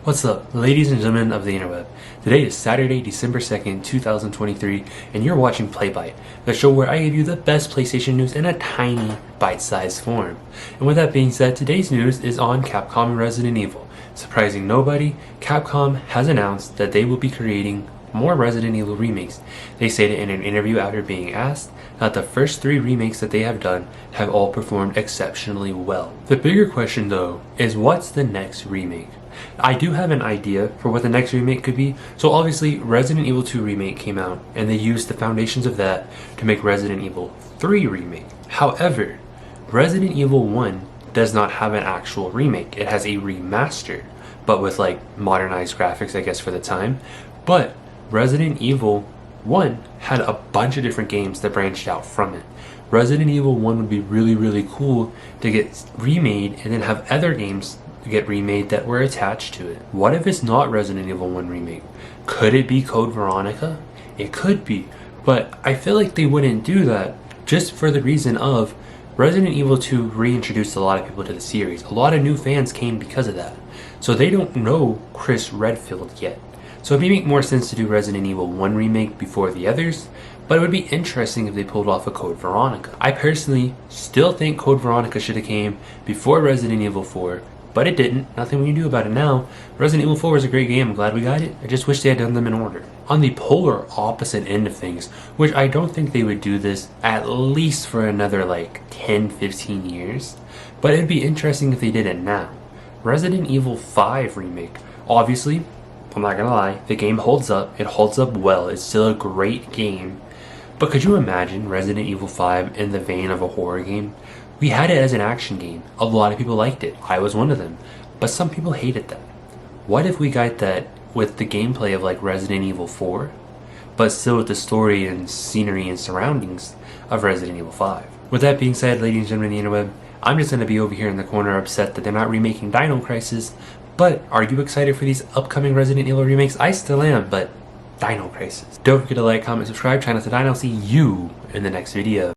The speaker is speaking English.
What's up, ladies and gentlemen of the interweb? Today is Saturday, December 2nd, 2023, and you're watching PlayBite, the show where I give you the best PlayStation news in a tiny, bite-sized form. And with that being said, today's news is on Capcom and Resident Evil. Surprising nobody, Capcom has announced that they will be creating more Resident Evil remakes. They stated in an interview after being asked that the first 3 remakes that they have done have all performed exceptionally well. The bigger question though is, what's the next remake? I do have an idea for what the next remake could be. So obviously Resident Evil 2 Remake came out and they used the foundations of that to make Resident Evil 3 Remake. However, Resident Evil 1 does not have an actual remake. It has a remaster, but with like modernized graphics, I guess, for the time. But Resident Evil 1 had a bunch of different games that branched out from it. Resident Evil 1 would be really cool to get remade and then have other games get remade that were attached to it. What if it's not Resident Evil 1 Remake? Could it be Code Veronica? It could be, but I feel like they wouldn't do that just for the reason of Resident Evil 2 reintroduced a lot of people to the series. A lot of new fans came because of that. So they don't know Chris Redfield yet. So it may make more sense to do Resident Evil 1 Remake before the others, but it would be interesting if they pulled off a Code Veronica. I personally still think Code Veronica should have came before Resident Evil 4, but it didn't. Nothing we can do about it now. Resident Evil 4 is a great game. I'm glad we got it. I just wish they had done them in order. On the polar opposite end of things, which I don't think they would do this at least for another like 10-15 years, but it'd be interesting if they did it now. Resident Evil 5 Remake. Obviously, I'm not gonna lie, the game holds up. It holds up well. It's still a great game. But could you imagine Resident Evil 5 in the vein of a horror game? We had it as an action game. A lot of people liked it. I was one of them. But some people hated that. What if we got that with the gameplay of like Resident Evil 4, but still with the story and scenery and surroundings of Resident Evil 5? With that being said, ladies and gentlemen of the interweb, I'm just going to be over here in the corner upset that they're not remaking Dino Crisis. But are you excited for these upcoming Resident Evil remakes? I still am, but Dino Crisis. Don't forget to like, comment, subscribe, try not to die, and I'll see you in the next video.